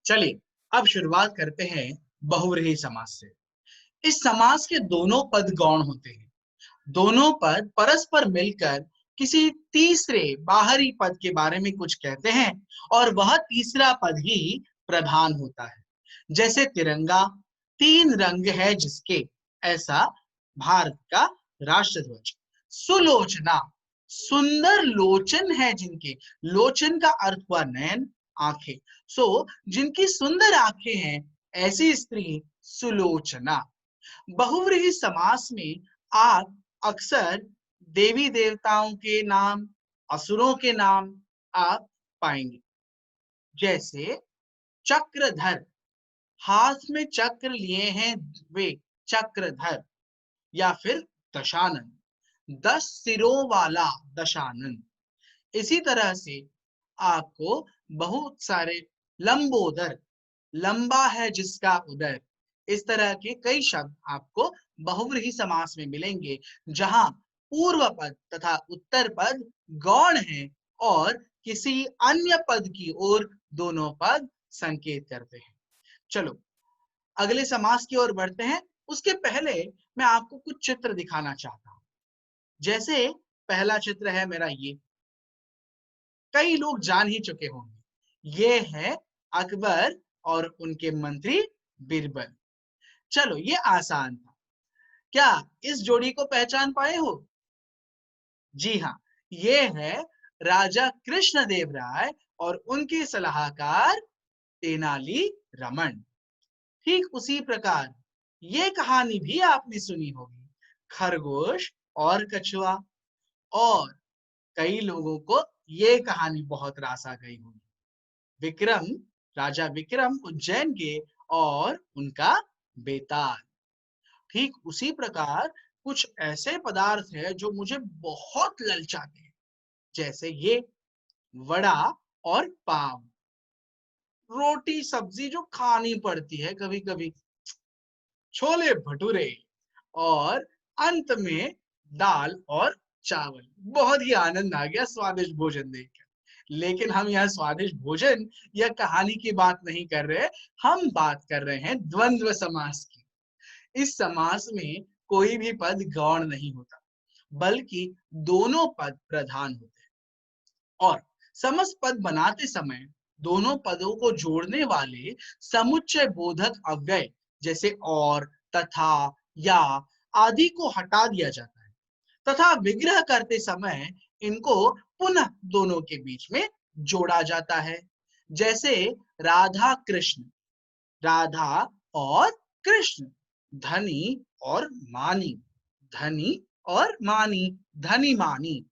चलिए अब शुरुआत करते हैं बहुव्रीहि समास से। इस समास के दोनों पद गौण होते हैं। दोनों पद परस्पर मिलकर किसी तीसरे बाहरी पद के बारे में कुछ कहते हैं और वह तीसरा पद ही प्रधान होता है। जैसे तिरंगा तीन रंग है जिसके, ऐसा भारत का राष्ट्रध्वज। सुलोचना सुंदर लोचन है जिनके, लोचन का अर्थ हुआ नयन, आंखें। जिनकी सुंदर आंखें हैं ऐसी स्त्री सुलोचना। बहुव्रीहि समास में आप अक्सर देवी देवताओं के नाम, असुरों के नाम आप पाएंगे। जैसे चक्रधर, हाथ में चक्र लिए हैं वे चक्रधर। या फिर दशानन, 10 सिरों वाला दशानन। इसी तरह से आपको बहुत सारे लंबोदर, लंबा है जिसका उदर, इस तरह के कई शब्द आपको बहुव्रीहि समास में मिलेंगे जहां पूर्व पद तथा उत्तर पद गौण है और किसी अन्य पद की ओर दोनों पद संकेत करते हैं। चलो अगले समास की ओर बढ़ते हैं। उसके पहले मैं आपको कुछ चित्र दिखाना चाहता हूं। जैसे पहला चित्र है मेरा, ये कई लोग जान ही चुके होंगे, ये है अकबर और उनके मंत्री बीरबल। चलो ये आसान था, क्या इस जोड़ी को पहचान पाए हो? जी हाँ, ये है राजा कृष्णदेव राय और उनके सलाहकार तेनाली रमन। ठीक उसी प्रकार ये कहानी भी आपने सुनी होगी, खरगोश और कछुआ। और कई लोगों को ये कहानी बहुत रास आ गई होगी, विक्रम, राजा विक्रम उज्जैन के और उनका बेताल। ठीक उसी प्रकार कुछ ऐसे पदार्थ है जो मुझे बहुत ललचाते हैं, जैसे ये वड़ा और पाव, रोटी सब्जी जो खानी पड़ती है कभी कभी, छोले भटूरे, और अंत में दाल और चावल। बहुत ही आनंद आ गया स्वादिष्ट भोजन देखकर। लेकिन हम यहाँ स्वादिष्ट भोजन या कहानी की बात नहीं कर रहे, हम बात कर रहे हैं द्वंद्व समास की। इस समास में कोई भी पद गौण नहीं होता, बल्कि दोनों पद प्रधान होते हैं। और समस्त पद बनाते समय दोनों पदों को जोड़ने वाले समुच्चय बोधक अव्यय जैसे और, तथा, या आदि को हटा दिया जाता है तथा विग्रह करते समय इनको पुनः दोनों के बीच में जोड़ा जाता है। जैसे राधा कृष्ण, राधा और कृष्ण, धनी और मानी, धनी और मानी, धनी मानी।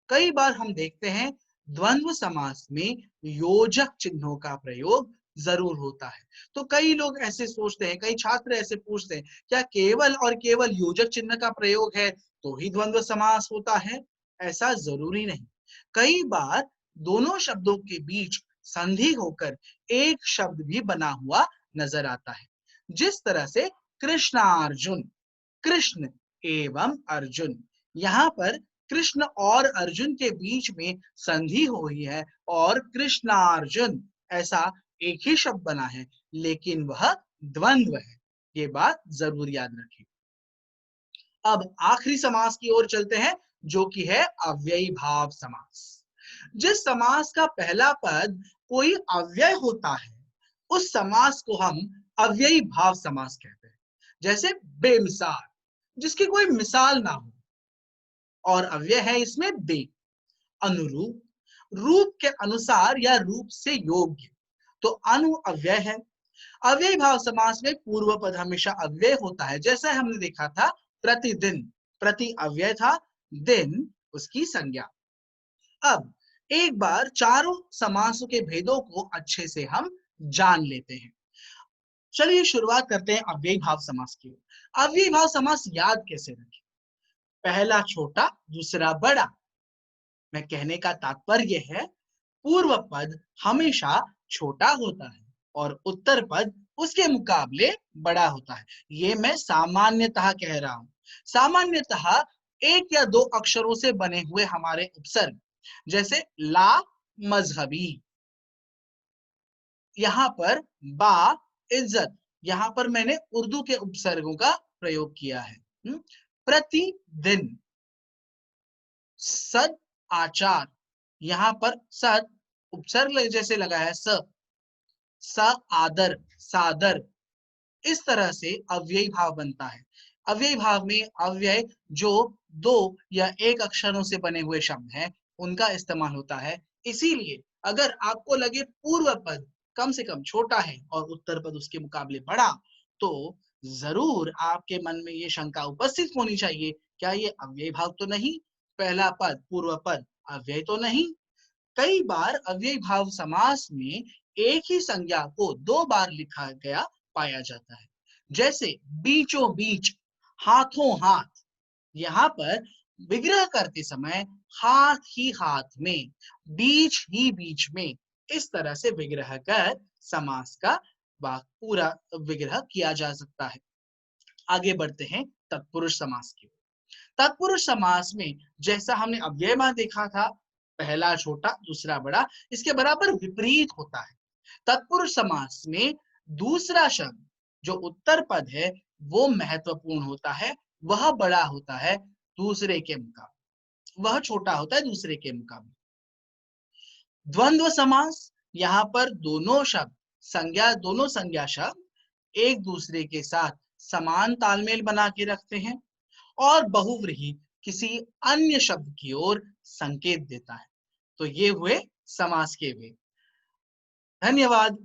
कई बार हम देखते हैं द्वंद्व समास में योजक चिन्हों का प्रयोग जरूर होता है। तो कई लोग ऐसे सोचते हैं, कई छात्र ऐसे पूछते हैं, क्या केवल और केवल योजक चिन्ह का प्रयोग है तो ही द्वंद्व समास होता है? ऐसा जरूरी नहीं। कई बार दोनों शब्दों के बीच संधि होकर एक शब्द भी बना हुआ नजर आता है। जिस तरह से कृष्णार्जुन, कृष्ण एवं अर्जुन, यहाँ पर कृष्ण और अर्जुन के बीच में संधि हुई है और कृष्णार्जुन ऐसा एक ही शब्द बना है, लेकिन वह द्वंद्व है। ये बात जरूर याद रखें। अब आखिरी समास की ओर चलते हैं, जो कि है अव्ययी भाव समास। जिस समास का पहला पद कोई अव्यय होता है उस समास को हम अव्ययी भाव समास कहते हैं। जैसे बेमिसाल, जिसकी कोई मिसाल ना हो, और अव्यय है इसमें बे। अनुरूप, रूप के अनुसार या रूप से योग्य, तो अनु अव्यय है। अव्ययी भाव समास में पूर्व पद हमेशा अव्यय होता है। जैसा हमने देखा था प्रतिदिन, प्रति अव्यय था, दिन उसकी संज्ञा। अब एक बार चारों समासों के भेदों को अच्छे से हम जान लेते हैं। चलिए शुरुआत करते हैं अव्ययी भाव समास की। अव्ययी भाव समास याद कैसे रखें? पहला छोटा, दूसरा बड़ा। मैं कहने का तात्पर्य है पूर्व पद हमेशा छोटा होता है और उत्तर पद उसके मुकाबले बड़ा होता है। ये मैं सामान्यतः कह रहा हूं। सामान्यतः एक या दो अक्षरों से बने हुए हमारे उपसर्ग, जैसे ला मजहबी, यहाँ पर बा इज्जत, यहाँ पर मैंने उर्दू के उपसर्गों का प्रयोग किया है। प्रतिदिन, सद आचार, यहाँ पर सद उपसर्ग जैसे लगा है, स आदर, सादर, इस तरह से अव्ययी भाव बनता है। अव्ययी भाव में अव्यय जो दो या एक अक्षरों से बने हुए शब्द हैं उनका इस्तेमाल होता है। इसीलिए अगर आपको लगे पूर्व पद कम से कम छोटा है और उत्तर पद उसके मुकाबले बड़ा, तो जरूर आपके मन में ये शंका उपस्थित होनी चाहिए, क्या ये अव्ययी भाव तो नहीं, पहला पद पूर्व पद अव्यय तो नहीं। कई बार अव्ययी भाव समास में एक ही संज्ञा को दो बार लिखा गया पाया जाता है, जैसे बीचों बीच, हाथों हाथ। यहाँ पर विग्रह करते समय हाथ ही हाथ में, बीच ही बीच में, इस तरह से विग्रह कर समास का पूरा विग्रह किया जा सकता है। आगे बढ़ते हैं तत्पुरुष समास की। तत्पुरुष समास में जैसा हमने अव्यय में देखा था, पहला छोटा दूसरा बड़ा, इसके बराबर विपरीत होता है। तत्पुरुष समास में दूसरा शब्द जो उत्तर पद है वो महत्वपूर्ण होता है, वह बड़ा होता है दूसरे के मुकाबले, वह छोटा होता है दूसरे के मुकाबले। द्वंद्व समास, यहाँ पर दोनों शब्द दोनों संज्ञा शब्द एक दूसरे के साथ समान तालमेल बना के रखते हैं और बहुव्रीहि किसी अन्य शब्द की ओर संकेत देता है। तो ये हुए समास के वे। धन्यवाद।